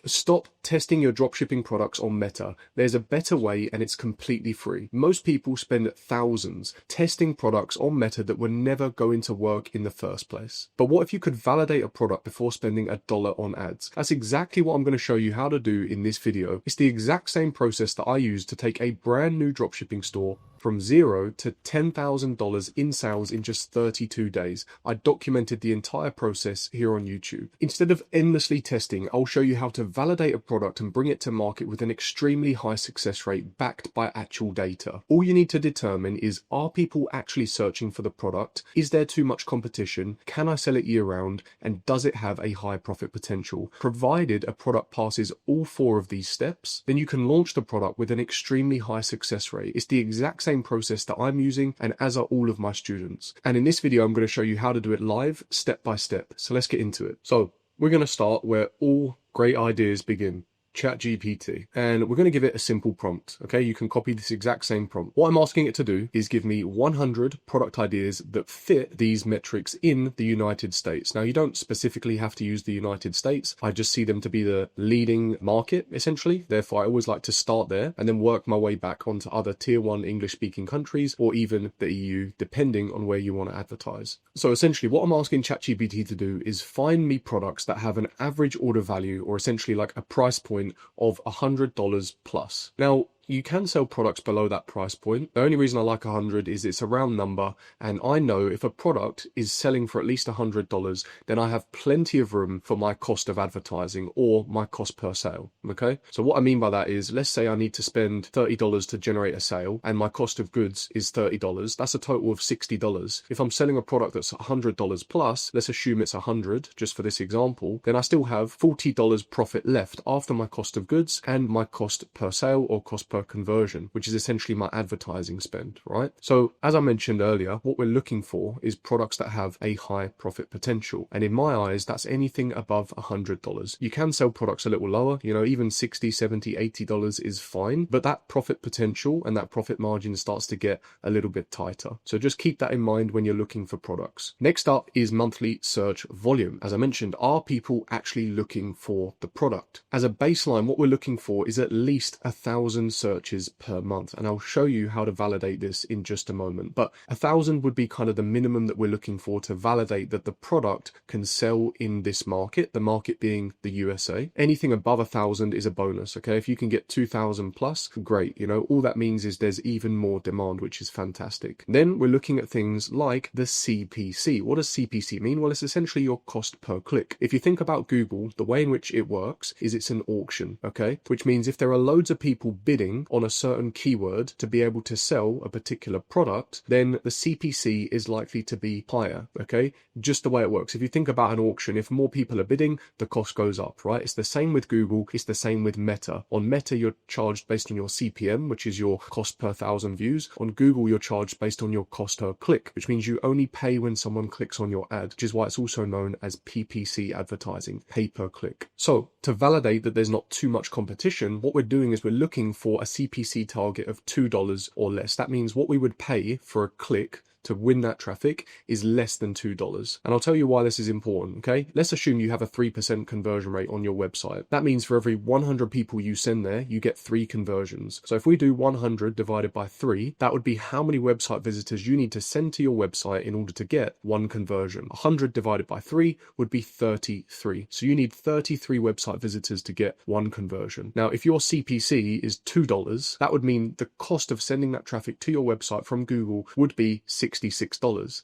Stop testing your dropshipping products on Meta. There's a better way and it's completely free. Most people spend thousands testing products on Meta that were never going to work in the first place. But what if you could validate a product before spending $1 on ads? That's exactly what I'm going to show you how to do in this video. It's the exact same process that I use to take a brand new dropshipping store from $0 to $10,000 in sales in just 32 days. I documented the entire process here on YouTube. Instead of endlessly testing, I'll show you how to validate a product and bring it to market with an extremely high success rate backed by actual data. All you need to determine is, are people actually searching for the product? Is there too much competition? Can I sell it year round? And does it have a high profit potential? Provided a product passes all 4 of these steps, then you can launch the product with an extremely high success rate. It's the exact same process that I'm using, and as are all of my students. And in this video, I'm going to show you how to do it live, step by step. So let's get into it. So we're going to start where all great ideas begin. ChatGPT, and we're going to give it a simple prompt. Okay, you can copy this exact same prompt. What I'm asking it to do is give me 100 product ideas that fit these metrics in the United States. Now, you don't specifically have to use the United States. I just see them to be the leading market, essentially. Therefore, I always like to start there and then work my way back onto other tier 1 English speaking countries or even the EU, depending on where you want to advertise. So essentially, what I'm asking ChatGPT to do is find me products that have an average order value, or essentially like a price point of $100 plus. Now, you can sell products below that price point. The only reason I like 100 is it's a round number, and I know if a product is selling for at least $100, then I have plenty of room for my cost of advertising or my cost per sale. Okay, so what I mean by that is, let's say I need to spend $30 to generate a sale and my cost of goods is $30. That's a total of $60. If I'm selling a product that's $100 plus, let's assume it's 100 just for this example, then I still have $40 profit left after my cost of goods and my cost per sale or cost per conversion, which is essentially my advertising spend, right? So as I mentioned earlier, what we're looking for is products that have a high profit potential. And in my eyes, that's anything above $100. You can sell products a little lower, even $60, $70, $80 is fine, but that profit potential and that profit margin starts to get a little bit tighter. So just keep that in mind when you're looking for products. Next up is monthly search volume. As I mentioned, are people actually looking for the product? As a baseline, what we're looking for is at least 1,000 searches per month, and I'll show you how to validate this in just a moment. But 1,000 would be kind of the minimum that we're looking for to validate that the product can sell in this market, the market being the USA. Anything above 1,000 is a bonus. Okay, if you can get 2,000 plus, great. All that means is there's even more demand, which is fantastic. Then we're looking at things like the CPC. What does CPC mean? Well, it's essentially your cost per click. If you think about Google, the way in which it works is it's an auction, okay? Which means if there are loads of people bidding on a certain keyword to be able to sell a particular product, then the CPC is likely to be higher, okay? Just the way it works. If you think about an auction, if more people are bidding, the cost goes up, right? It's the same with Google. It's the same with Meta. On Meta, you're charged based on your CPM, which is your cost per 1,000 views. On Google, you're charged based on your cost per click, which means you only pay when someone clicks on your ad, which is why it's also known as PPC advertising, pay per click. So to validate that there's not too much competition, what we're doing is we're looking for a CPC target of $2 or less. That means what we would pay for a click to win that traffic is less than $2. And I'll tell you why this is important, okay? Let's assume you have a 3% conversion rate on your website. That means for every 100 people you send there, you get 3 conversions. So if we do 100 divided by 3, that would be how many website visitors you need to send to your website in order to get 1 conversion. 100 divided by 3 would be 33. So you need 33 website visitors to get 1 conversion. Now, if your CPC is $2, that would mean the cost of sending that traffic to your website from Google would be $66.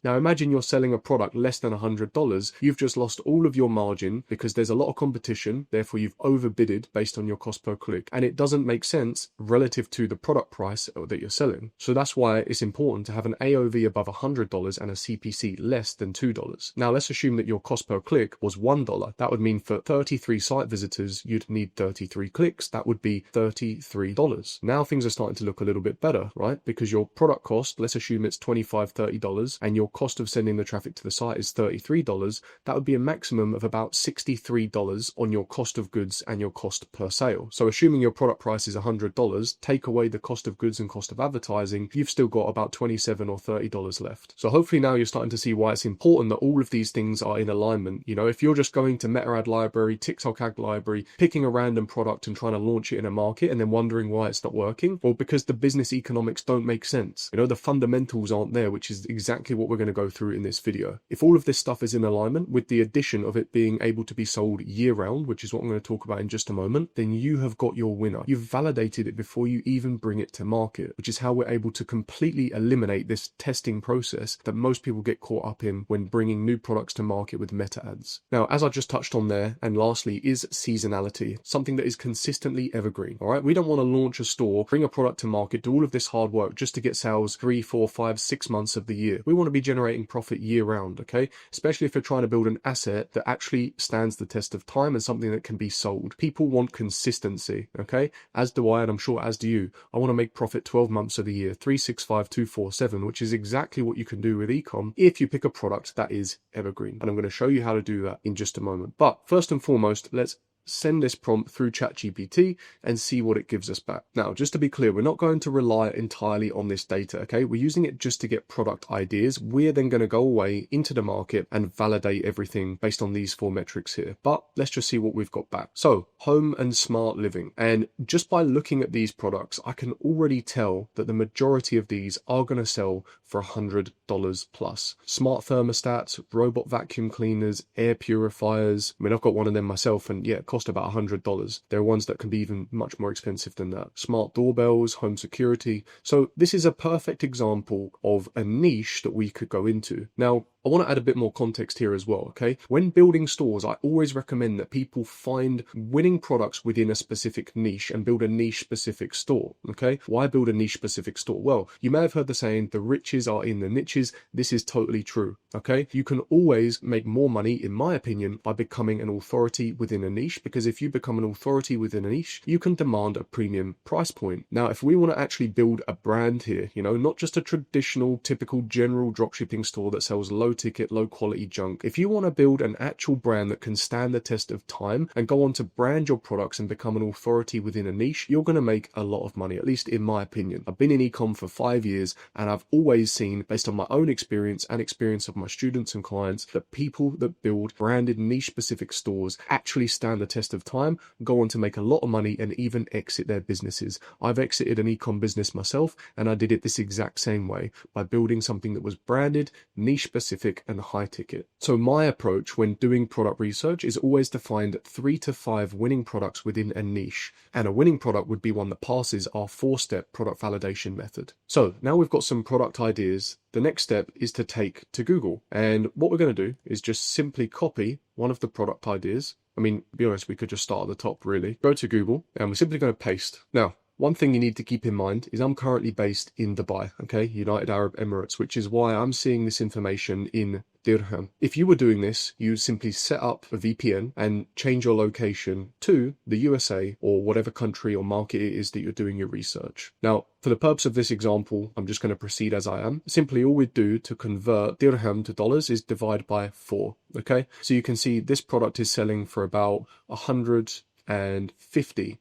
Now imagine you're selling a product less than $100. You've just lost all of your margin because there's a lot of competition. Therefore, you've overbidded based on your cost per click. And it doesn't make sense relative to the product price that you're selling. So that's why it's important to have an AOV above $100 and a CPC less than $2. Now let's assume that your cost per click was $1. That would mean for 33 site visitors, you'd need 33 clicks. That would be $33. Now things are starting to look a little bit better, right? Because your product cost, let's assume it's $25, $30 and your cost of sending the traffic to the site is $33, that would be a maximum of about $63 on your cost of goods and your cost per sale. So assuming your product price is $100, take away the cost of goods and cost of advertising, you've still got about $27 or $30 left. So hopefully now you're starting to see why it's important that all of these things are in alignment. You know, if you're just going to Meta ad library, TikTok ad library, picking a random product and trying to launch it in a market and then wondering why it's not working, well, because the business economics don't make sense. You know, the fundamentals aren't there, which is exactly what we're going to go through in this video. If all of this stuff is in alignment with the addition of it being able to be sold year round, which is what I'm going to talk about in just a moment, then you have got your winner. You've validated it before you even bring it to market, which is how we're able to completely eliminate this testing process that most people get caught up in when bringing new products to market with meta ads. Now, as I just touched on there, and lastly, is seasonality, something that is consistently evergreen. All right, we don't want to launch a store, bring a product to market, do all of this hard work just to get sales 3, 4, 5, 6 months of the year. We want to be generating profit year round, okay? Especially if you're trying to build an asset that actually stands the test of time and something that can be sold. People want consistency, okay? As do I, and I'm sure as do you. I want to make profit 12 months of the year, 365, 247, which is exactly what you can do with ecom if you pick a product that is evergreen. And I'm going to show you how to do that in just a moment. But first and foremost, let's send this prompt through ChatGPT and see what it gives us back. Now, just to be clear, we're not going to rely entirely on this data, okay? We're using it just to get product ideas. We're then going to go away into the market and validate everything based on these 4 metrics here. But let's just see what we've got back. So, home and smart living. And just by looking at these products, I can already tell that the majority of these are going to sell for $100 plus. Smart thermostats, robot vacuum cleaners, air purifiers. I mean, I've got one of them myself, and yeah, it cost about $100. There are ones that can be even much more expensive than that. Smart doorbells, home security. So this is a perfect example of a niche that we could go into. Now, I want to add a bit more context here as well, okay? When building stores, I always recommend that people find winning products within a specific niche and build a niche-specific store, okay? Why build a niche-specific store? Well, you may have heard the saying, the riches are in the niches. This is totally true, okay? You can always make more money, in my opinion, by becoming an authority within a niche, because if you become an authority within a niche, you can demand a premium price point. Now, if we want to actually build a brand here, you know, not just a traditional, typical general dropshipping store that sells low ticket, low quality junk. If you want to build an actual brand that can stand the test of time and go on to brand your products and become an authority within a niche, you're going to make a lot of money, at least in my opinion. I've been in ecom for 5 years and I've always seen, based on my own experience and experience of my students and clients, that people that build branded niche specific stores actually stand the test of time, go on to make a lot of money and even exit their businesses. I've exited an ecom business myself and I did it this exact same way by building something that was branded, niche specific and high ticket. So my approach when doing product research is always to find 3 to 5 winning products within a niche. And a winning product would be one that passes our 4-step product validation method. So now we've got some product ideas. The next step is to take to Google. And what we're going to do is just simply copy one of the product ideas. I mean, to be honest, we could just start at the top really. Go to Google and we're simply going to paste. Now, one thing you need to keep in mind is I'm currently based in Dubai, okay, United Arab Emirates, which is why I'm seeing this information in dirham. If you were doing this, you simply set up a VPN and change your location to the USA or whatever country or market it is that you're doing your research. Now, for the purpose of this example, I'm just going to proceed as I am. Simply all we do to convert dirham to dollars is divide by 4, okay? So you can see this product is selling for about $150.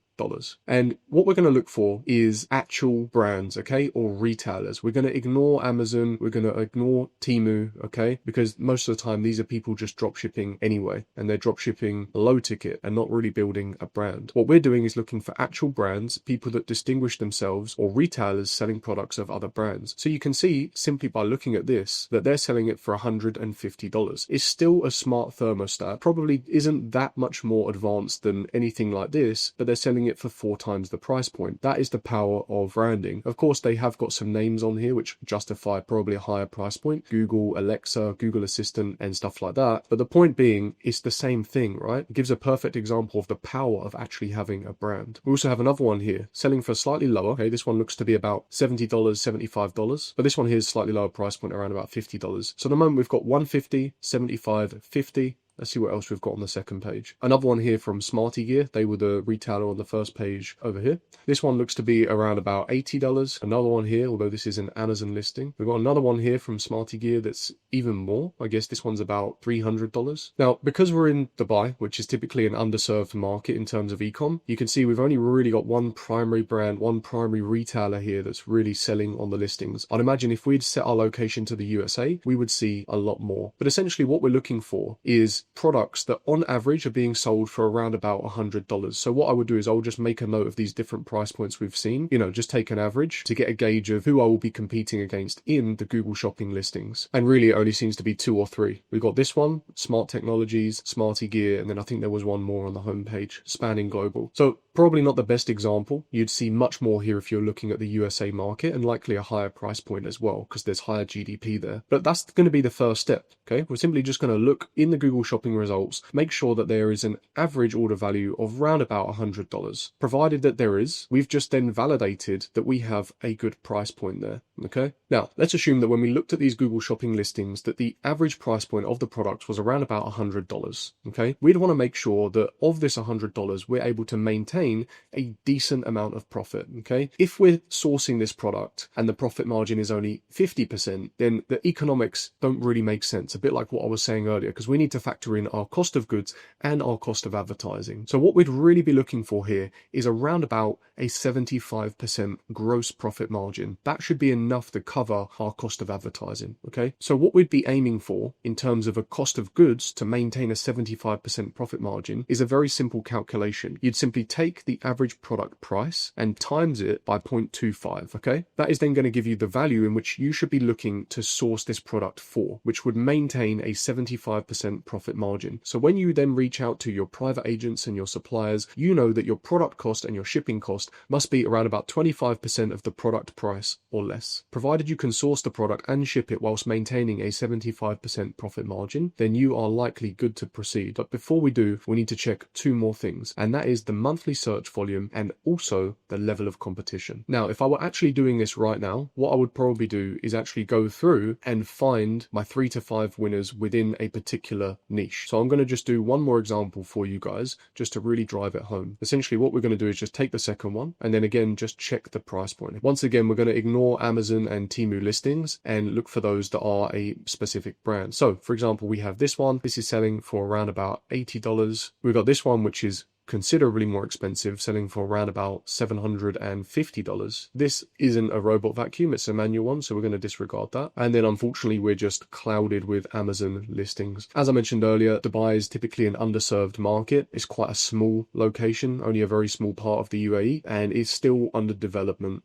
And what we're going to look for is actual brands, okay, or retailers. We're going to ignore Amazon, we're going to ignore Temu, okay, because most of the time these are people just drop shipping anyway, and they're drop shipping low ticket and not really building a brand. What we're doing is looking for actual brands, people that distinguish themselves, or retailers selling products of other brands. So you can see simply by looking at this that they're selling it for $150. It's still a smart thermostat, probably isn't that much more advanced than anything like this, but they're selling it for 4 times the price point. That is the power of branding. Of course, they have got some names on here which justify probably a higher price point. Google, Alexa, Google Assistant, and stuff like that. But the point being, it's the same thing, right? It gives a perfect example of the power of actually having a brand. We also have another one here, selling for slightly lower. Okay, this one looks to be about $70, $75. But this one here is slightly lower price point, around about $50. So at the moment we've got 150, 75, 50. Let's see what else we've got on the second page. Another one here from Smarty Gear. They were the retailer on the first page over here. This one looks to be around about $80. Another one here, although this is an Amazon listing. We've got another one here from Smarty Gear that's even more. I guess this one's about $300. Now, because we're in Dubai, which is typically an underserved market in terms of e-com, you can see we've only really got one primary brand, one primary retailer here that's really selling on the listings. I'd imagine if we'd set our location to the USA, we would see a lot more. But essentially what we're looking for is products that on average are being sold for around about $100. So what I would do is I'll just make a note of these different price points we've seen, just take an average to get a gauge of who I will be competing against in the Google Shopping listings. And really it only seems to be 2 or 3. We've got this one, Smart Technologies, Smarty Gear, and then I think there was one more on the homepage, Spanning Global. So probably not the best example. You'd see much more here if you're looking at the USA market, and likely a higher price point as well, because there's higher GDP there. But that's going to be the first step, okay? We're simply just going to look in the Google Shopping results, make sure that there is an average order value of around about $100. Provided that there is, we've just then validated that we have a good price point there, okay? Now, let's assume that when we looked at these Google Shopping listings, that the average price point of the product was around about $100, okay? We'd want to make sure that of this $100, we're able to maintain a decent amount of profit, okay? If we're sourcing this product and the profit margin is only 50%, then the economics don't really make sense. A bit like what I was saying earlier, because we need to factor in our cost of goods and our cost of advertising. So what we'd really be looking for here is around about a 75% gross profit margin. That should be enough to cover our cost of advertising, okay? So what we'd be aiming for in terms of a cost of goods to maintain a 75% profit margin is a very simple calculation. You'd simply take the average product price and times it by 0.25, okay? That is then going to give you the value in which you should be looking to source this product for, which would maintain a 75% profit margin. So when you then reach out to your private agents and your suppliers, you know that your product cost and your shipping cost must be around about 25% of the product price or less. Provided you can source the product and ship it whilst maintaining a 75% profit margin, then you are likely good to proceed. But before we do, we need to check 2 more things, and that is the monthly search volume and also the level of competition. Now, if I were actually doing this right now, what I would probably do is actually go through and find my 3 to 5 winners within a particular niche. So I'm going to just do one more example for you guys, just to really drive it home. Essentially, what we're going to do is just take the second one, and then again, just check the price point. Once again, we're going to ignore Amazon and Temu listings and look for those that are a specific brand. So for example, we have this one. This is selling for around about $80. We've got this one, which is considerably more expensive, selling for around about $750. This isn't a robot vacuum, it's a manual one, so we're going to disregard that. And then unfortunately, we're just clouded with Amazon listings. As I mentioned earlier, Dubai is typically an underserved market. It's quite a small location, only a very small part of the UAE, and it's still under development,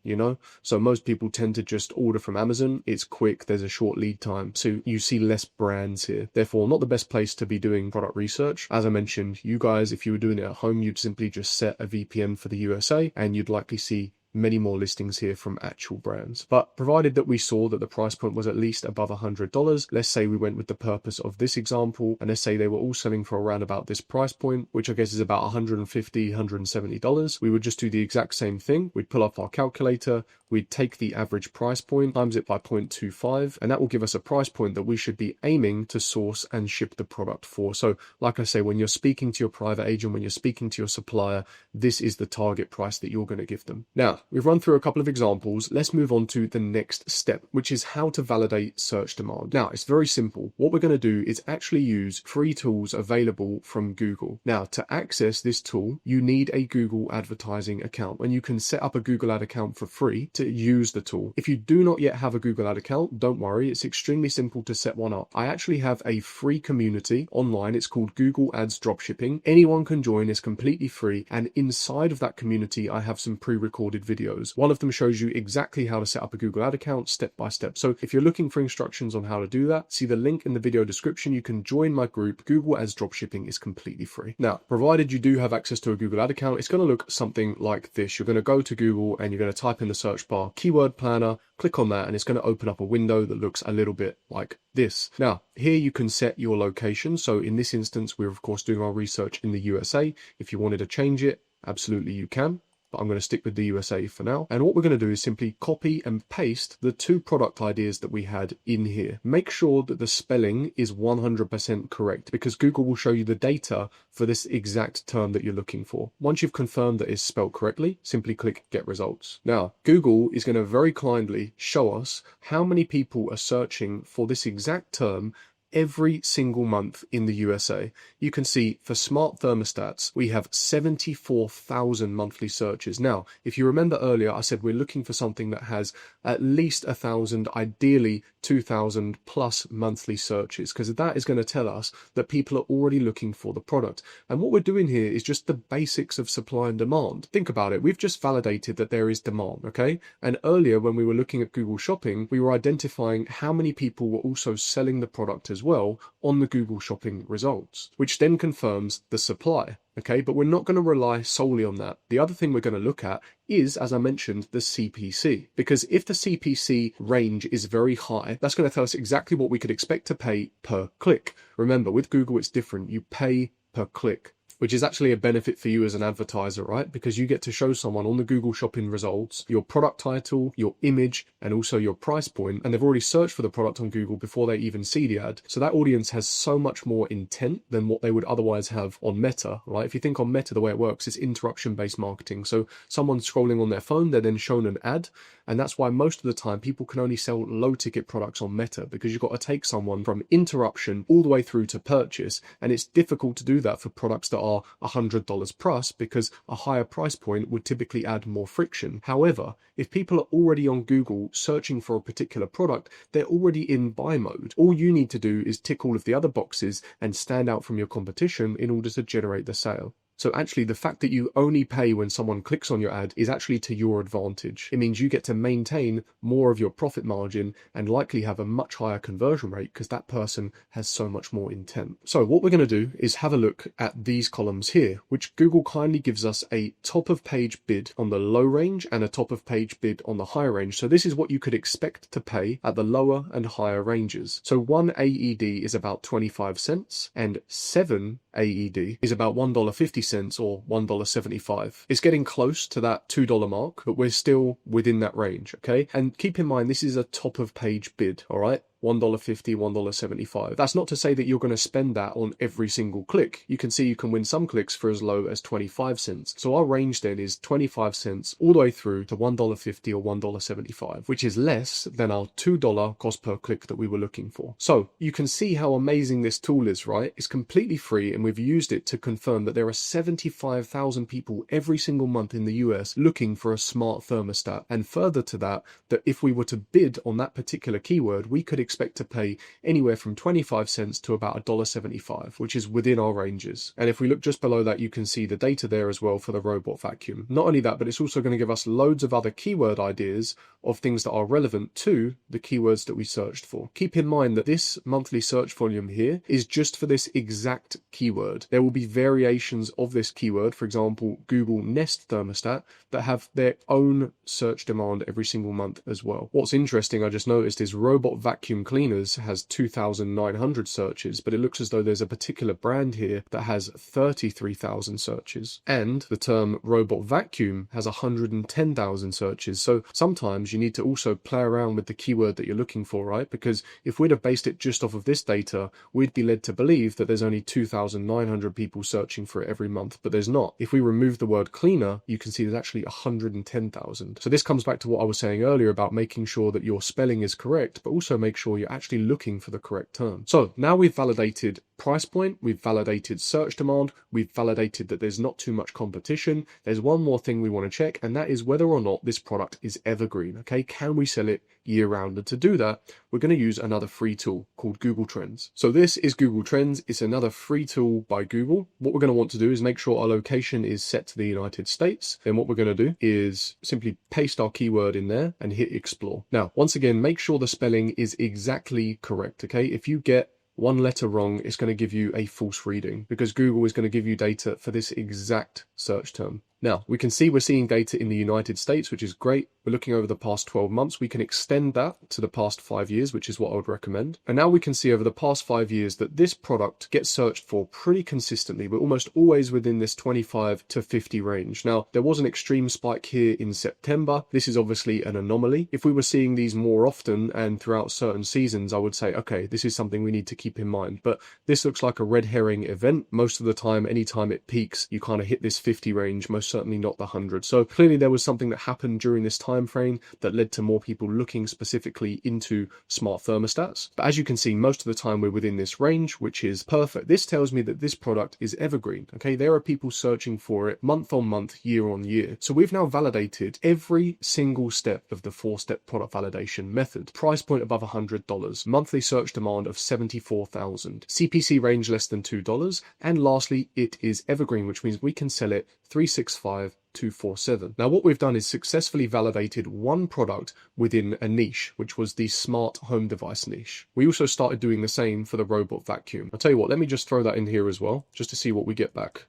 So most people tend to just order from Amazon. It's quick, there's a short lead time, so you see less brands here. Therefore, not the best place to be doing product research. As I mentioned, you guys, if you were doing it at home, you'd simply just set a VPN for the USA and you'd likely see many more listings here from actual brands. But provided that we saw that the price point was at least above $100, let's say we went with the purpose of this example, and let's say they were all selling for around about this price point, which I guess is about $150, $170, we would just do the exact same thing. We'd pull up our calculator, we'd take the average price point, times it by 0.25, and that will give us a price point that we should be aiming to source and ship the product for. So like I say, when you're speaking to your private agent, when you're speaking to your supplier, this is the target price that you're going to give them. Now, we've run through a couple of examples. Let's move on to the next step, which is how to validate search demand. Now, it's very simple. What we're going to do is actually use free tools available from Google. Now, to access this tool, you need a Google advertising account, and you can set up a Google ad account for free to use the tool. If you do not yet have a Google ad account, don't worry. It's extremely simple to set one up. I actually have a free community online. It's called Google Ads Dropshipping. Anyone can join. It's completely free. And inside of that community, I have some pre-recorded videos. One of them shows you exactly how to set up a Google ad account step by step. So if you're looking for instructions on how to do that, see the link in the video description. You can join my group. Google Ads Dropshipping is completely free. Now, provided you do have access to a Google ad account, it's going to look something like this. You're going to go to Google and you're going to type in the search bar, keyword planner, click on that, and it's going to open up a window that looks a little bit like this. Now, here you can set your location. So in this instance, we're of course doing our research in the USA. If you wanted to change it, absolutely you can. but I'm going to stick with the USA for now. And what we're going to do is simply copy and paste the two product ideas that we had in here. Make sure that the spelling is 100% correct, because Google will show you the data for this exact term that you're looking for. Once you've confirmed that it's spelled correctly, simply click Get Results. Now, Google is going to very kindly show us how many people are searching for this exact term every single month in the USA. You can see for smart thermostats, we have 74,000 monthly searches. Now, if you remember earlier, I said we're looking for something that has at least 1,000, ideally 2,000 plus monthly searches, because that is going to tell us that people are already looking for the product. And what we're doing here is just the basics of supply and demand. Think about it. We've just validated that there is demand, okay? And earlier when we were looking at Google Shopping, we were identifying how many people were also selling the product as well on the Google Shopping results, which then confirms the supply. Okay, but we're not going to rely solely on that. The other thing we're going to look at is, as I mentioned, the CPC. Because if the CPC range is very high, that's going to tell us exactly what we could expect to pay per click. Remember, with Google, it's different. You pay per click, which is actually a benefit for you as an advertiser, right? Because you get to show someone on the Google Shopping results your product title, your image, and also your price point, and they've already searched for the product on Google before they even see the ad. So that audience has so much more intent than what they would otherwise have on Meta, right? If you think on Meta, the way it works is interruption-based marketing. So someone's scrolling on their phone, they're then shown an ad, and that's why most of the time people can only sell low-ticket products on Meta, because you've got to take someone from interruption all the way through to purchase, and it's difficult to do that for products that are $100 plus, because a higher price point would typically add more friction. However, if people are already on Google searching for a particular product, they're already in buy mode. All you need to do is tick all of the other boxes and stand out from your competition in order to generate the sale. So actually, the fact that you only pay when someone clicks on your ad is actually to your advantage. It means you get to maintain more of your profit margin and likely have a much higher conversion rate because that person has so much more intent. So what we're going to do is have a look at these columns here, which Google kindly gives us a top of page bid on the low range and a top of page bid on the higher range. So this is what you could expect to pay at the lower and higher ranges. So 1 AED is about 25 cents and 7 AED is about $1.50 or $1.75. It's getting close to that $2 mark, but we're still within that range, okay? And keep in mind, this is a top of page bid, all right? $1.50, $1.75. That's not to say that you're going to spend that on every single click. You can see you can win some clicks for as low as 25 cents. So our range then is 25 cents all the way through to $1.50 or $1.75, which is less than our $2 cost per click that we were looking for. So you can see how amazing this tool is, right? It's completely free, and we've used it to confirm that there are 75,000 people every single month in the US looking for a smart thermostat. And further to that, that if we were to bid on that particular keyword, we could expect to pay anywhere from 25 cents to about $1.75, which is within our ranges. And if we look just below that, you can see the data there as well for the robot vacuum. Not only that, but it's also going to give us loads of other keyword ideas of things that are relevant to the keywords that we searched for. Keep in mind that this monthly search volume here is just for this exact keyword. There will be variations of this keyword, for example, Google Nest thermostat, that have their own search demand every single month as well. What's interesting, I just noticed, is robot vacuum cleaners has 2,900 searches, but it looks as though there's a particular brand here that has 33,000 searches. And the term robot vacuum has 110,000 searches. So sometimes you need to also play around with the keyword that you're looking for, right? Because if we'd have based it just off of this data, we'd be led to believe that there's only 2,900 people searching for it every month, but there's not. If we remove the word cleaner, you can see there's actually 110,000. So this comes back to what I was saying earlier about making sure that your spelling is correct, but also make sure you're actually looking for the correct term. So now we've validated price point, we've validated search demand, we've validated that there's not too much competition. There's one more thing we want to check, and that is whether or not this product is evergreen, okay? Can we sell it year round? And to do that, we're going to use another free tool called Google Trends. So this is Google Trends. It's another free tool by Google. What we're going to want to do is make sure our location is set to the United States. Then what we're going to do is simply paste our keyword in there and hit explore. Now, once again, make sure the spelling is exactly correct, okay? If you get one letter wrong, it's going to give you a false reading because Google is going to give you data for this exact search term. Now, we can see we're seeing data in the United States, which is great. We're looking over the past 12 months. We can extend that to the past 5 years, which is what I would recommend. And now we can see over the past 5 years that this product gets searched for pretty consistently. We're almost always within this 25 to 50 range. Now, there was an extreme spike here in September. This is obviously an anomaly. If we were seeing these more often and throughout certain seasons, I would say, okay, this is something we need to keep in mind. But this looks like a red herring event. Most of the time, anytime it peaks, you kind of hit this 50 range, most certainly not the 100. So clearly there was something that happened during this time frame that led to more people looking specifically into smart thermostats. But as you can see, most of the time we're within this range, which is perfect. This tells me that this product is evergreen. Okay, there are people searching for it month on month, year on year. So we've now validated every single step of the 4-step product validation method. Price point above $100, monthly search demand of 74,000, CPC range less than $2, and lastly, it is evergreen, which means we can sell it 365 247. Now what we've done is successfully validated one product within a niche, which was the smart home device niche. We also started doing the same for the robot vacuum. I'll tell you what, let me just throw that in here as well, just to see what we get back,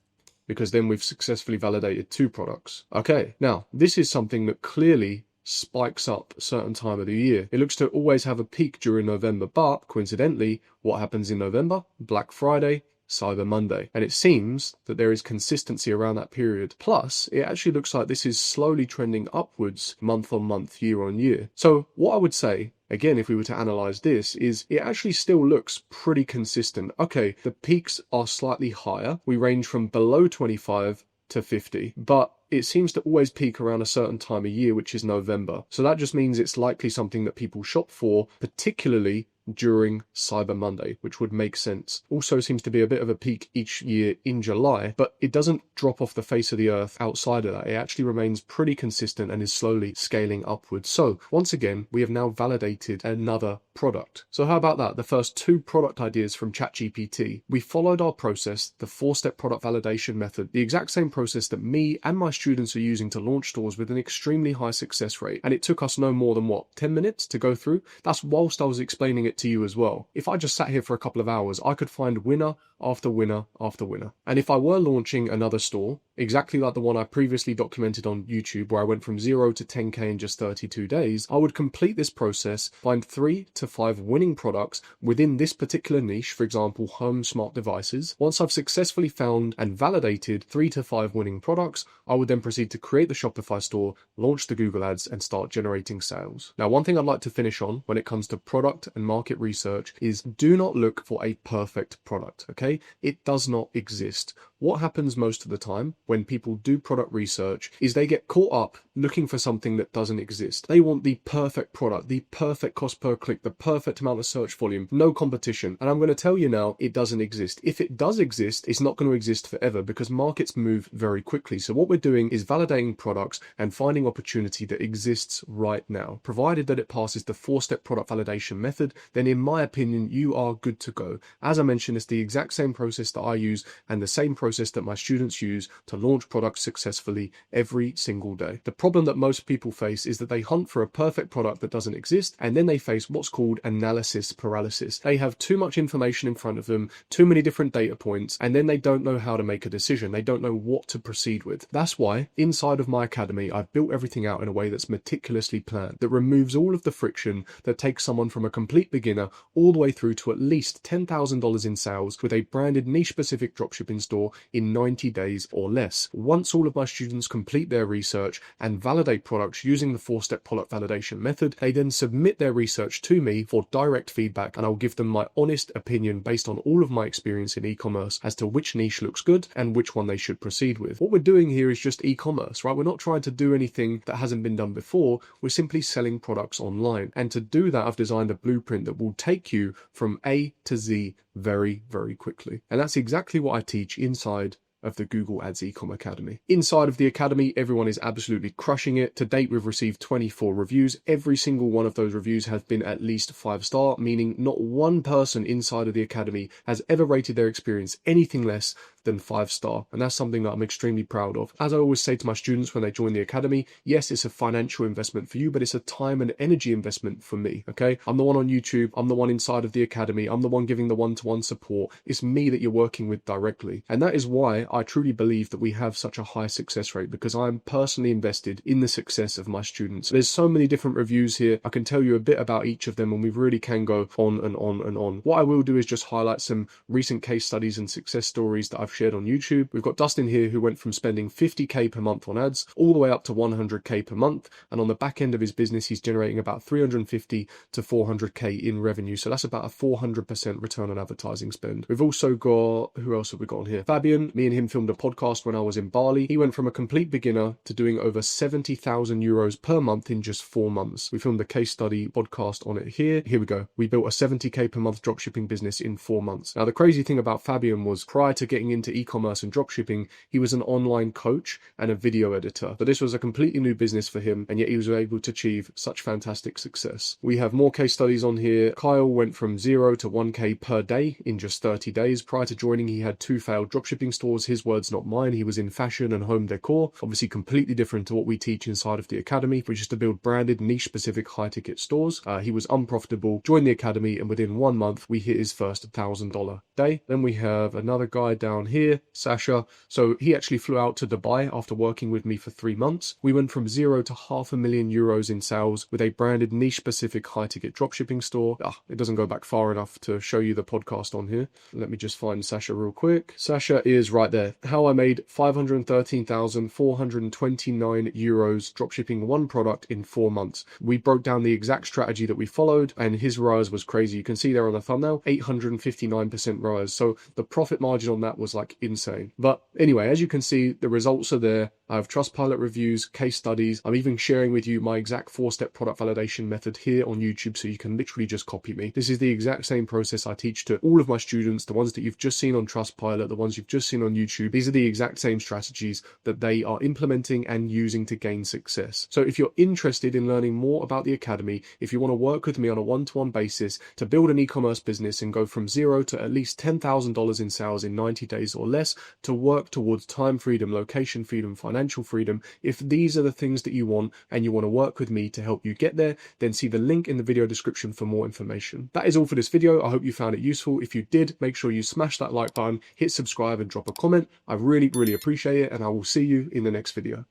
because then we've successfully validated 2 products. Okay, now this is something that clearly spikes up a certain time of the year. It looks to always have a peak during November, but coincidentally, what happens in November? Black Friday, Cyber Monday. And it seems that there is consistency around that period. Plus, it actually looks like this is slowly trending upwards month on month, year on year. So what I would say, again, if we were to analyze this, is it actually still looks pretty consistent. Okay, the peaks are slightly higher. We range from below 25 to 50, but it seems to always peak around a certain time of year, which is November. So that just means it's likely something that people shop for, particularly during Cyber Monday, which would make sense. Also seems to be a bit of a peak each year in July, but it doesn't drop off the face of the earth outside of that. It actually remains pretty consistent and is slowly scaling upwards. So once again, we have now validated another product. So how about that? The first 2 product ideas from ChatGPT. We followed our process, the 4-step product validation method, the exact same process that me and my students are using to launch stores with an extremely high success rate. And it took us no more than 10 minutes to go through. That's whilst I was explaining it to you as well. If I just sat here for a couple of hours, I could find winner after winner after winner. And if I were launching another store, exactly like the one I previously documented on YouTube, where I went from 0 to 10K in just 32 days, I would complete this process, find 3 to 5 winning products within this particular niche, for example, home smart devices. Once I've successfully found and validated 3 to 5 winning products, I would then proceed to create the Shopify store, launch the Google ads, and start generating sales. Now, one thing I'd like to finish on when it comes to product and market research is do not look for a perfect product, okay? It does not exist. What happens most of the time when people do product research is they get caught up looking for something that doesn't exist. They want the perfect product, the perfect cost per click, the perfect amount of search volume, no competition. And I'm going to tell you now, it doesn't exist. If it does exist, it's not going to exist forever because markets move very quickly. So what we're doing is validating products and finding opportunity that exists right now. Provided that it passes the 4-step product validation method, then in my opinion, you are good to go. As I mentioned, it's the exact same process that I use and the same process that my students use to launch products successfully every single day. The problem that most people face is that they hunt for a perfect product that doesn't exist, and then they face what's called analysis paralysis. They have too much information in front of them, too many different data points, and then they don't know how to make a decision. They don't know what to proceed with. That's why inside of my academy, I've built everything out in a way that's meticulously planned, that removes all of the friction that takes someone from a complete beginner all the way through to at least $10,000 in sales with a branded niche-specific dropshipping store in 90 days or less. Once all of my students complete their research and validate products using the 4-step product validation method, they then submit their research to me for direct feedback, and I'll give them my honest opinion based on all of my experience in e-commerce as to which niche looks good and which one they should proceed with. What we're doing here is just e-commerce, right? We're not trying to do anything that hasn't been done before. We're simply selling products online. And to do that, I've designed a blueprint that will take you from A to Z very, very quickly. And that's exactly what I teach inside of the Google Ads Ecom Academy. Inside of the Academy, everyone is absolutely crushing it. To date, we've received 24 reviews. Every single one of those reviews has been at least 5-star, meaning not one person inside of the Academy has ever rated their experience anything less than 5-star. And that's something that I'm extremely proud of. As I always say to my students when they join the academy, yes, it's a financial investment for you, but it's a time and energy investment for me, okay? I'm the one on YouTube. I'm the one inside of the academy. I'm the one giving the one-to-one support. It's me that you're working with directly. And that is why I truly believe that we have such a high success rate, because I'm personally invested in the success of my students. There's so many different reviews here. I can tell you a bit about each of them, and we really can go on and on and on. What I will do is just highlight some recent case studies and success stories that I've shared on YouTube. We've got Dustin here, who went from spending 50K per month on ads all the way up to 100K per month. And on the back end of his business, he's generating about 350 to 400K in revenue. So that's about a 400% return on advertising spend. We've also got, who else have we got on here? Fabian. Me and him filmed a podcast when I was in Bali. He went from a complete beginner to doing over 70,000 euros per month in just 4 months. We filmed a case study podcast on it here. Here we go. We built a 70K per month dropshipping business in 4 months. Now, the crazy thing about Fabian was, prior to getting into e-commerce and dropshipping, he was an online coach and a video editor. So this was a completely new business for him, and yet he was able to achieve such fantastic success. We have more case studies on here. Kyle went from 0 to 1K per day in just 30 days. Prior to joining, he had 2 failed dropshipping stores. His words, not mine. He was in fashion and home decor. Obviously completely different to what we teach inside of the academy, which is to build branded, niche-specific high-ticket stores. He was unprofitable, joined the academy, and within 1 month, we hit his first $1,000 day. Then we have another guy down here, Sasha. So he actually flew out to Dubai after working with me for 3 months. We went from 0 to €500,000 in sales with a branded, niche-specific high-ticket dropshipping store. It doesn't go back far enough to show you the podcast on here. Let me just find Sasha real quick. Sasha is right there. How I made €513,429 dropshipping one product in 4 months. We broke down the exact strategy that we followed, and his ROAS was crazy. You can see there on the thumbnail, 859% ROAS. So the profit margin on that was like insane. But anyway, as you can see, the results are there. I have Trustpilot reviews, case studies. I'm even sharing with you my exact 4-step product validation method here on YouTube, so you can literally just copy me. This is the exact same process I teach to all of my students, the ones that you've just seen on Trustpilot, the ones you've just seen on YouTube. These are the exact same strategies that they are implementing and using to gain success. So if you're interested in learning more about the academy, if you want to work with me on a one-to-one basis to build an e-commerce business and go from 0 to at least $10,000 in sales in 90 days or less, to work towards time freedom, location freedom, financial freedom, if these are the things that you want and you want to work with me to help you get there, then see the link in the video description for more information. That is all for this video. I hope you found it useful. If you did, make sure you smash that like button, hit subscribe, and drop a comment. I really, really appreciate it, and I will see you in the next video.